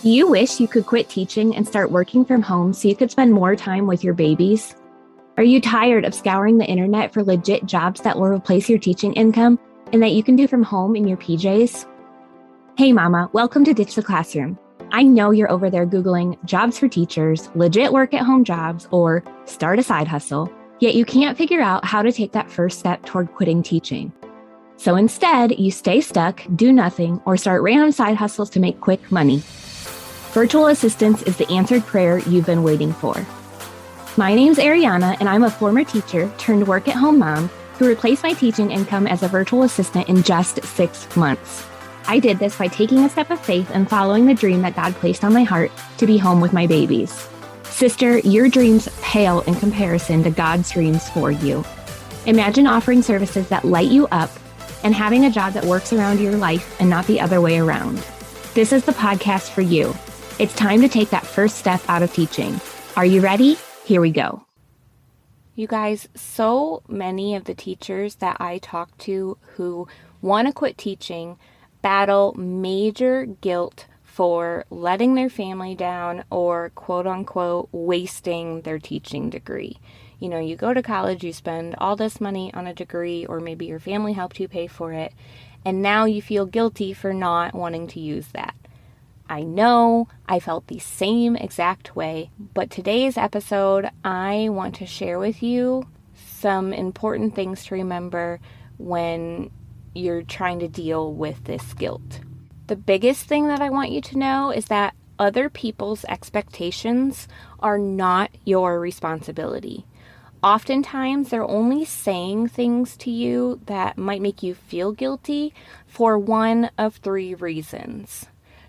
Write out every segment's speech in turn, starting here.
Do you wish you could quit teaching and start working from home so you could spend more time with your babies? Are you tired of scouring the internet for legit jobs that will replace your teaching income and that you can do from home in your PJs? Hey mama, welcome to Ditch the Classroom. I know you're over there Googling jobs for teachers, legit work at home jobs, or start a side hustle, yet you can't figure out how to take that first step toward quitting teaching. So instead, you stay stuck, do nothing, or start random side hustles to make quick money. Virtual assistance is the answered prayer you've been waiting for. My name's Ariana, and I'm a former teacher turned work-at-home mom who replaced my teaching income as a virtual assistant in just 6 months. I did this by taking a step of faith and following the dream that God placed on my heart to be home with my babies. Sister, your dreams pale in comparison to God's dreams for you. Imagine offering services that light you up and having a job that works around your life and not the other way around. This is the podcast for you. It's time to take that first step out of teaching. Are you ready? Here we go. You guys, so many of the teachers that I talk to who want to quit teaching battle major guilt for letting their family down or quote unquote wasting their teaching degree. You know, you go to college, you spend all this money on a degree, or maybe your family helped you pay for it, and now you feel guilty for not wanting to use that. I know I felt the same exact way, but today's episode, I want to share with you some important things to remember when you're trying to deal with this guilt. The biggest thing that I want you to know is that other people's expectations are not your responsibility. Oftentimes, they're only saying things to you that might make you feel guilty for one of 3 reasons.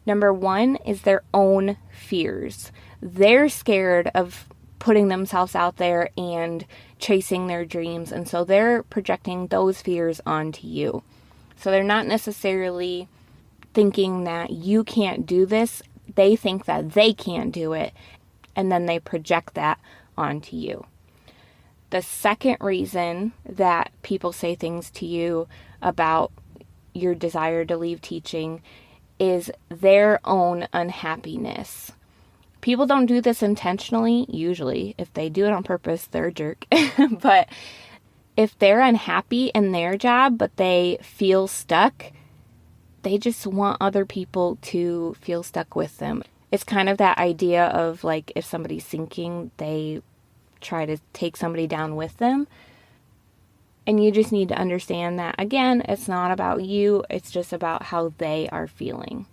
Number 1 is their own fears. They're scared of putting themselves out there and chasing their dreams, and so they're projecting those fears onto you. So they're not necessarily thinking that you can't do this. They think that they can't do it, and then they project that onto you. The second reason that people say things to you about your desire to leave teaching is their own unhappiness. People don't do this intentionally, usually. If they do it on purpose, they're a jerk. But if they're unhappy in their job, but they feel stuck, they just want other people to feel stuck with them. It's kind of that idea of like if somebody's sinking, they try to take somebody down with them. And you just need to understand that, again, it's not about you. It's just about how they are feeling.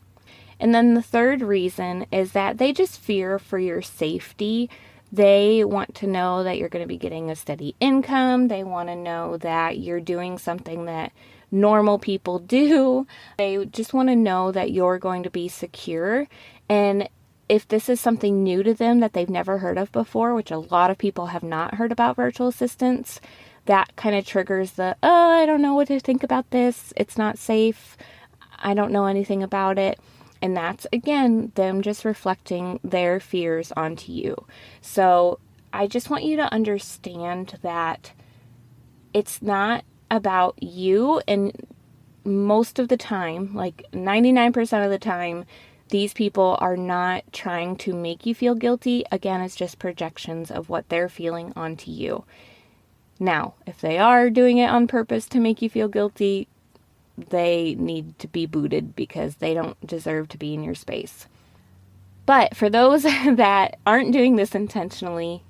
And then the third reason is that they just fear for your safety. They want to know that you're going to be getting a steady income. They want to know that you're doing something that normal people do. They just want to know that you're going to be secure. And if this is something new to them that they've never heard of before, which a lot of people have not heard about virtual assistants, that kind of triggers I don't know what to think about this. It's not safe. I don't know anything about it. And that's, again, them just reflecting their fears onto you. So I just want you to understand that it's not about you. And most of the time, like 99% of the time, these people are not trying to make you feel guilty. Again, it's just projections of what they're feeling onto you. Now, if they are doing it on purpose to make you feel guilty, they need to be booted because they don't deserve to be in your space. But for those that aren't doing this intentionally,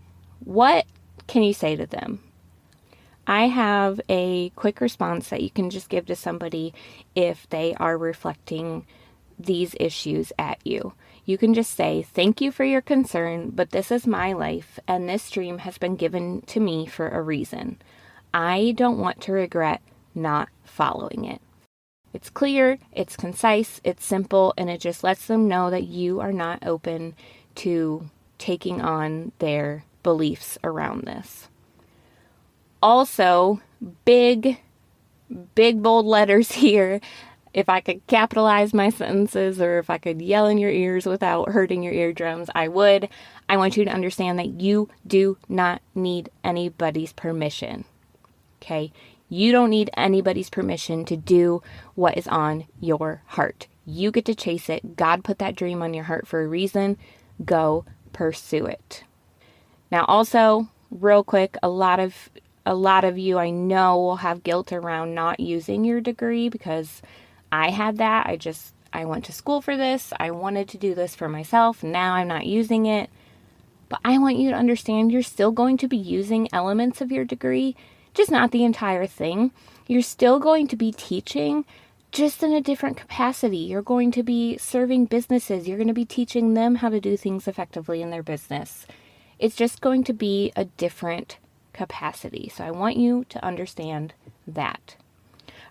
what can you say to them? I have a quick response that you can just give to somebody if they are reflecting these issues at you. You can just say, "Thank you for your concern, but this is my life, and this dream has been given to me for a reason. I don't want to regret not following it." It's clear, it's concise, it's simple, and it just lets them know that you are not open to taking on their beliefs around this. Also, big, bold letters here. If I could capitalize my sentences or if I could yell in your ears without hurting your eardrums, I would. I want you to understand that you do not need anybody's permission. Okay? You don't need anybody's permission to do what is on your heart. You get to chase it. God put that dream on your heart for a reason. Go pursue it. Now, also, real quick, a lot of you I know will have guilt around not using your degree, because I had that. I went to school for this. I wanted to do this for myself. Now I'm not using it. But I want you to understand you're still going to be using elements of your degree, just not the entire thing. You're still going to be teaching, just in a different capacity. You're going to be serving businesses. You're going to be teaching them how to do things effectively in their business. It's just going to be a different capacity. So I want you to understand that.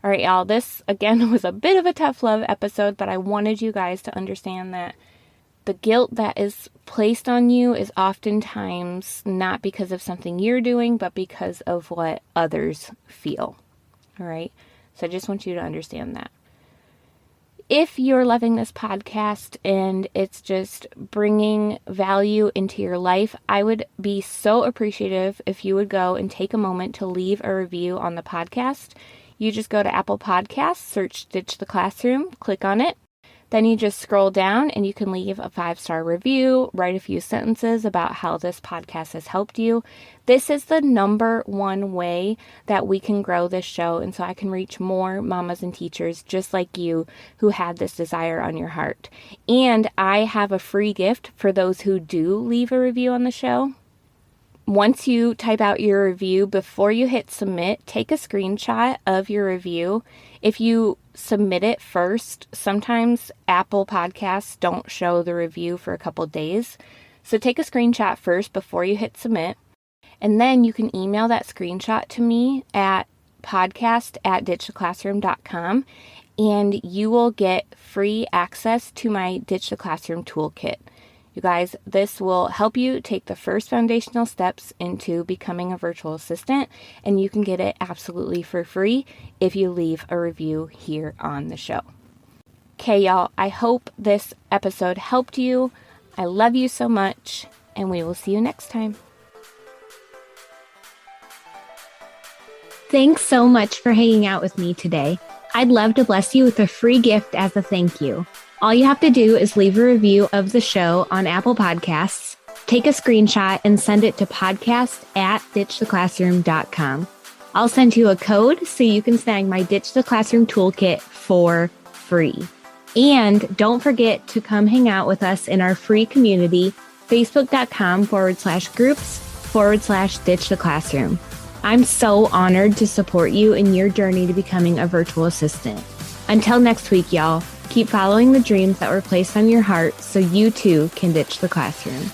All right, y'all, this again was a bit of a tough love episode, but I wanted you guys to understand that the guilt that is placed on you is oftentimes not because of something you're doing, but because of what others feel. All right. So I just want you to understand that. If you're loving this podcast and it's just bringing value into your life, I would be so appreciative if you would go and take a moment to leave a review on the podcast. You just go to Apple Podcasts, search Ditch the Classroom, click on it. Then you just scroll down and you can leave a 5-star review, write a few sentences about how this podcast has helped you. This is the number one way that we can grow this show, and so I can reach more mamas and teachers just like you who had this desire on your heart. And I have a free gift for those who do leave a review on the show. Once you type out your review, before you hit submit, take a screenshot of your review. If you submit it first, sometimes Apple Podcasts don't show the review for a couple days. So take a screenshot first before you hit submit. And then you can email that screenshot to me at podcast@ditchtheclassroom.com, and you will get free access to my Ditch the Classroom toolkit. You guys, this will help you take the first foundational steps into becoming a virtual assistant, and you can get it absolutely for free if you leave a review here on the show. Okay, y'all, I hope this episode helped you. I love you so much, and we will see you next time. Thanks so much for hanging out with me today. I'd love to bless you with a free gift as a thank you. All you have to do is leave a review of the show on Apple Podcasts, take a screenshot, and send it to podcast@ditchtheclassroom.com. I'll send you a code so you can snag my Ditch the Classroom toolkit for free. And don't forget to come hang out with us in our free community, facebook.com/groups/Ditch the Classroom. I'm so honored to support you in your journey to becoming a virtual assistant. Until next week, y'all. Keep following the dreams that were placed on your heart so you too can ditch the classroom.